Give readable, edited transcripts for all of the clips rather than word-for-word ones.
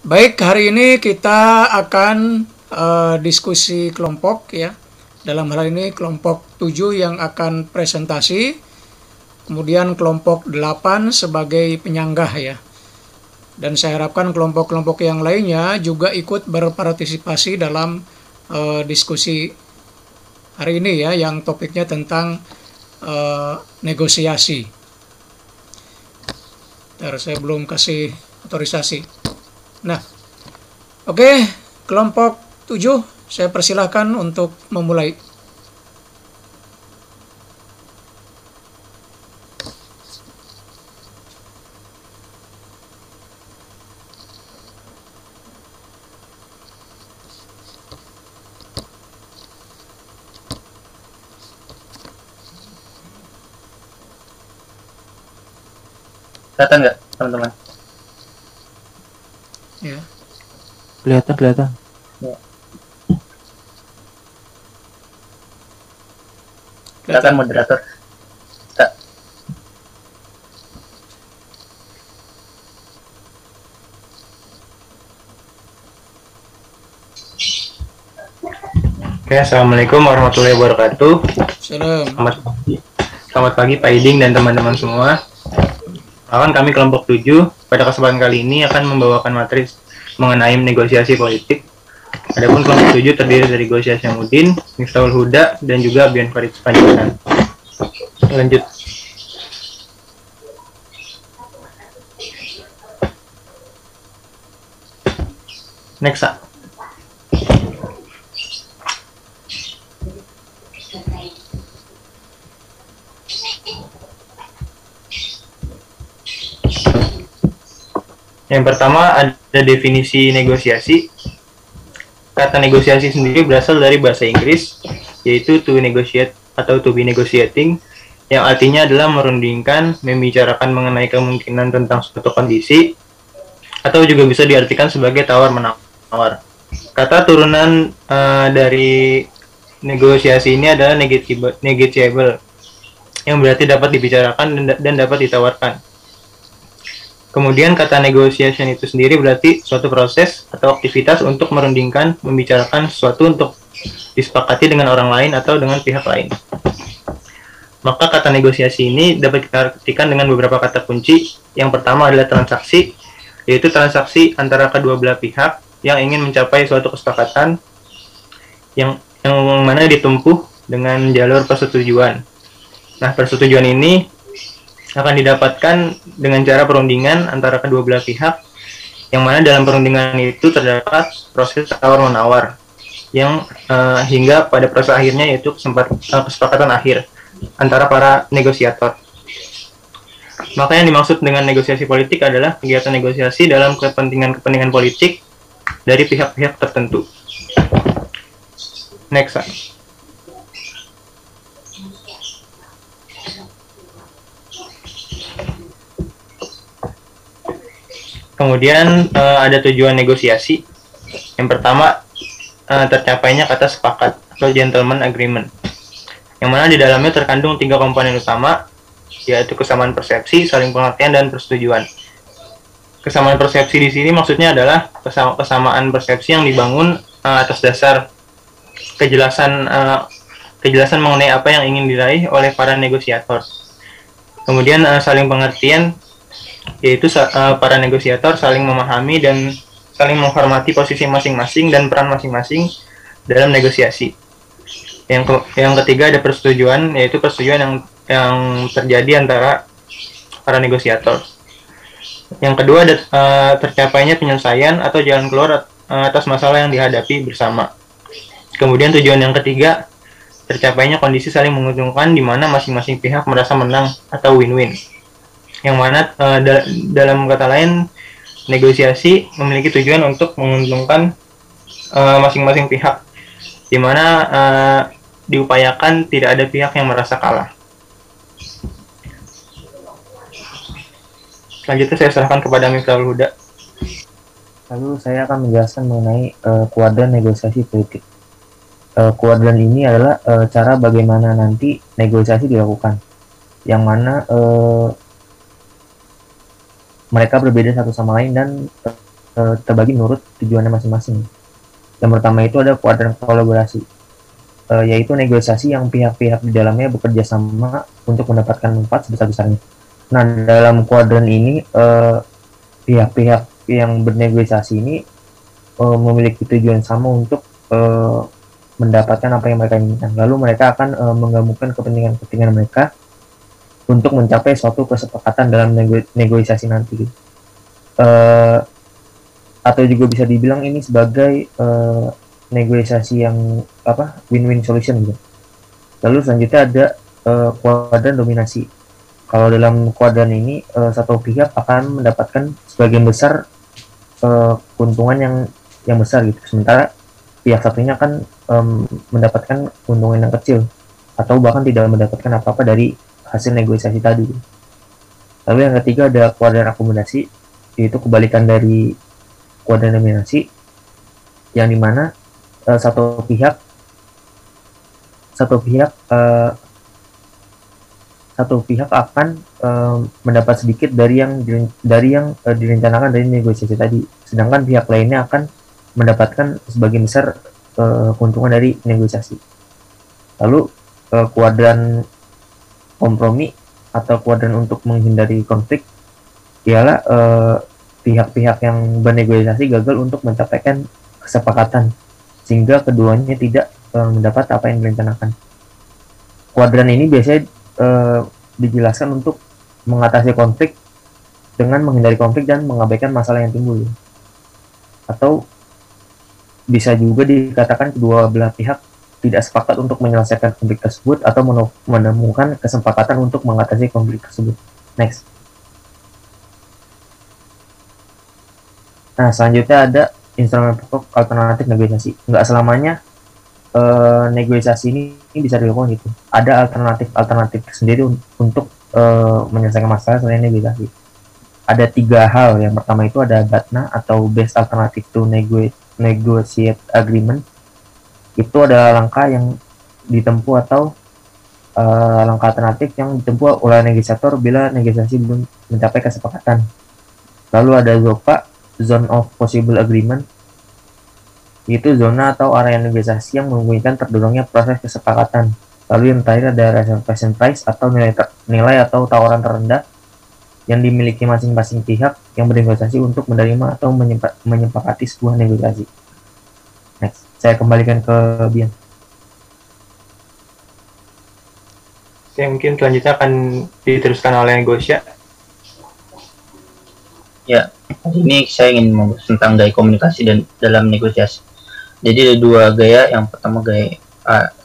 Baik, hari ini kita akan diskusi kelompok ya. Dalam hal ini kelompok 7 yang akan presentasi, kemudian kelompok 8 sebagai penyanggah ya. Dan saya harapkan kelompok-kelompok yang lainnya juga ikut berpartisipasi dalam diskusi hari ini ya, yang topiknya tentang negosiasi. Bentar, saya belum kasih otorisasi. Nah, oke, kelompok 7, saya persilahkan untuk memulai. Kelihatan nggak, teman-teman? Ya. Kelihatan. Ya. Silakan moderator. Kita. Oke, assalamualaikum warahmatullahi wabarakatuh. Salam. Selamat pagi Pak Iding dan teman-teman semua. Kami kelompok 7 pada kesempatan kali ini akan membawakan materi mengenai negosiasi politik. Adapun kelompok 7 terdiri dari Gus Yasyamudin, Miftahul Huda, dan juga Bian Farid Panjaitan. Lanjut. Next. Yang pertama ada definisi negosiasi. Kata negosiasi sendiri berasal dari bahasa Inggris, yaitu to negotiate atau to be negotiating, yang artinya adalah merundingkan, membicarakan mengenai kemungkinan tentang suatu kondisi, atau juga bisa diartikan sebagai tawar-menawar. Kata turunan dari negosiasi ini adalah negotiable, yang berarti dapat dibicarakan dan dapat ditawarkan. Kemudian kata negotiation itu sendiri berarti suatu proses atau aktivitas untuk merundingkan, membicarakan sesuatu untuk disepakati dengan orang lain atau dengan pihak lain. Maka kata negosiasi ini dapat kita artikan dengan beberapa kata kunci. Yang pertama adalah transaksi, yaitu transaksi antara kedua belah pihak yang ingin mencapai suatu kesepakatan yang mana ditempuh dengan jalur persetujuan. Nah, persetujuan ini akan didapatkan dengan cara perundingan antara kedua belah pihak, yang mana dalam perundingan itu terdapat proses tawar-menawar yang hingga pada proses akhirnya yaitu kesepakatan akhir antara para negosiator. Maka yang dimaksud dengan negosiasi politik adalah kegiatan negosiasi dalam kepentingan politik dari pihak-pihak tertentu. Next. Kemudian ada tujuan negosiasi. Yang pertama, tercapainya kata sepakat atau gentleman agreement, yang mana di dalamnya terkandung 3 komponen utama, yaitu kesamaan persepsi, saling pengertian, dan persetujuan. Kesamaan persepsi di sini maksudnya adalah kesamaan persepsi yang dibangun atas dasar kejelasan mengenai apa yang ingin diraih oleh para negosiator. Kemudian saling pengertian, yaitu para negosiator saling memahami dan saling menghormati posisi masing-masing dan peran masing-masing dalam negosiasi. Yang ketiga ada persetujuan, yaitu persetujuan yang terjadi antara para negosiator. Yang kedua ada tercapainya penyelesaian atau jalan keluar atas masalah yang dihadapi bersama. Kemudian tujuan yang ketiga, tercapainya kondisi saling menguntungkan di mana masing-masing pihak merasa menang atau win-win. Yang mana dalam kata lain, negosiasi memiliki tujuan untuk menguntungkan masing-masing pihak, di mana diupayakan tidak ada pihak yang merasa kalah. Selanjutnya saya serahkan kepada Miftahul Huda. Lalu saya akan menjelaskan mengenai kuadran negosiasi politik. Kuadran ini adalah cara bagaimana nanti negosiasi dilakukan, yang mana mereka berbeda satu sama lain dan terbagi menurut tujuannya masing-masing. Yang pertama itu ada kuadran kolaborasi, yaitu negosiasi yang pihak-pihak di dalamnya bekerja sama untuk mendapatkan manfaat sebesar-besarnya. Nah, dalam kuadran ini pihak-pihak yang bernegosiasi ini memiliki tujuan sama untuk mendapatkan apa yang mereka inginkan. Lalu mereka akan menggabungkan kepentingan-kepentingan mereka untuk mencapai suatu kesepakatan dalam negosiasi nanti. Atau juga bisa dibilang ini sebagai negosiasi yang win-win solution gitu. Lalu selanjutnya ada kuadran dominasi. Kalau dalam kuadran ini satu pihak akan mendapatkan sebagian besar keuntungan yang besar gitu, sementara pihak satunya akan mendapatkan keuntungan yang kecil atau bahkan tidak mendapatkan apa-apa dari hasil negosiasi tadi. Lalu yang ketiga ada kuadran akomodasi, yaitu kebalikan dari kuadran dominasi, yang dimana satu pihak akan mendapat sedikit dari yang direncanakan dari negosiasi tadi, sedangkan pihak lainnya akan mendapatkan sebagian besar keuntungan dari negosiasi. Lalu kuadran kompromi atau kuadran untuk menghindari konflik ialah pihak-pihak yang bernegosiasi gagal untuk mencapaikan kesepakatan sehingga keduanya tidak mendapat apa yang direncanakan. Kuadran ini biasanya dijelaskan untuk mengatasi konflik dengan menghindari konflik dan mengabaikan masalah yang timbul. Atau bisa juga dikatakan kedua belah pihak tidak sepakat untuk menyelesaikan konflik tersebut atau menemukan kesepakatan untuk mengatasi konflik tersebut. Next. Nah, selanjutnya ada instrumen pokok alternatif negosiasi. Nggak selamanya negosiasi ini bisa dilakukan gitu. Ada alternatif sendiri untuk menyelesaikan masalah selain negosiasi. Ada 3 hal. Yang pertama itu ada BATNA atau Best Alternative to Negotiate Agreement. Itu adalah langkah yang ditempuh atau langkah alternatif yang ditempuh oleh negosiator bila negosiasi belum mencapai kesepakatan. Lalu ada ZOPA, Zone of Possible Agreement, yaitu zona atau area negosiasi yang memungkinkan terdorongnya proses kesepakatan. Lalu yang terakhir ada reservation price atau nilai atau tawaran terendah yang dimiliki masing-masing pihak yang bernegosiasi untuk menerima atau menyepakati sebuah negosiasi. Next, saya kembalikan ke Bian. Saya mungkin selanjutnya akan diteruskan oleh Gosya. Ya, ini saya ingin membahas tentang gaya komunikasi dan dalam negosiasi. Jadi ada 2 gaya. Yang pertama gaya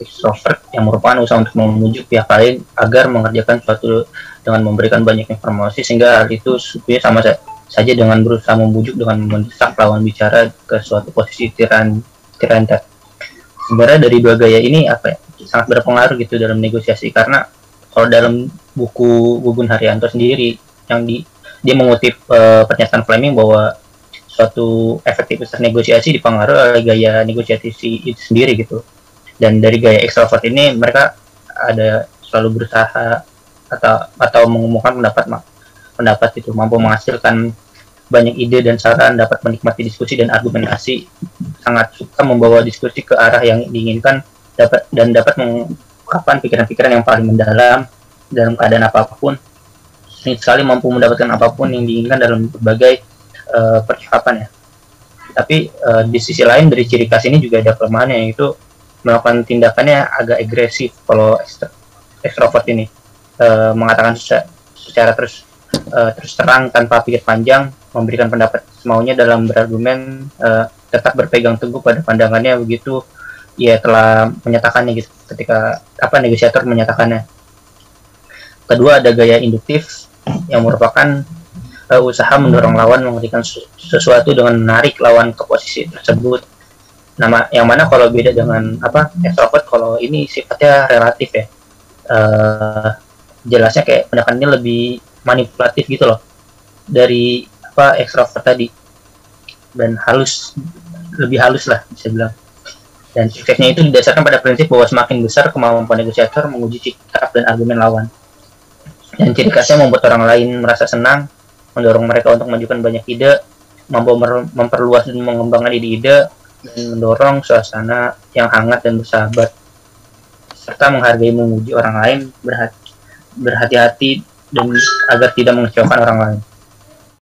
extrovert yang merupakan usaha untuk membujuk pihak lain agar mengerjakan suatu dengan memberikan banyak informasi, sehingga hal itu sebetulnya sama saja dengan berusaha membujuk dengan mendesak lawan bicara ke suatu posisi tiranta. Sebenarnya dari 2 gaya ini sangat berpengaruh gitu dalam negosiasi, karena kalau dalam buku Gugun Haryanto sendiri yang dia mengutip pernyataan Fleming bahwa suatu efektivitas negosiasi dipengaruhi oleh gaya negosiasi itu sendiri gitu. Dan dari gaya extrovert ini mereka ada selalu berusaha atau mengumumkan pendapat itu, mampu menghasilkan banyak ide dan saran, dapat menikmati diskusi dan argumentasi, sangat suka membawa diskusi ke arah yang diinginkan, dapat mengungkapkan pikiran-pikiran yang paling mendalam dalam keadaan apapun, sengit sekali mampu mendapatkan apapun yang diinginkan dalam berbagai percakapan ya. Tapi di sisi lain dari ciri khas ini juga ada kelemahannya, yaitu melakukan tindakannya agak agresif. Kalau extrovert ini mengatakan secara terus terang tanpa pikir panjang, memberikan pendapat semaunya dalam berargumen, tetap berpegang teguh pada pandangannya, begitu ia telah menyatakannya gitu ketika negosiator menyatakannya. Kedua ada gaya induktif yang merupakan usaha mendorong lawan mengerjakan sesuatu dengan menarik lawan ke posisi tersebut. Yang mana kalau beda dengan extrovert, kalau ini sifatnya relatif ya. Jelasnya kayak pendekatannya lebih manipulatif gitu loh dari extrovert tadi, dan lebih halus lah bisa bilang. Dan suksesnya itu didasarkan pada prinsip bahwa semakin besar kemampuan negosiator menguji sikap dan argumen lawan. Dan ciri khasnya membuat orang lain merasa senang, mendorong mereka untuk mengajukan banyak ide, mampu memperluas dan mengembangkan ide-ide dan mendorong suasana yang hangat dan bersahabat, serta menghargai memuji orang lain, berhati-hati dan agar tidak mengecewakan orang lain.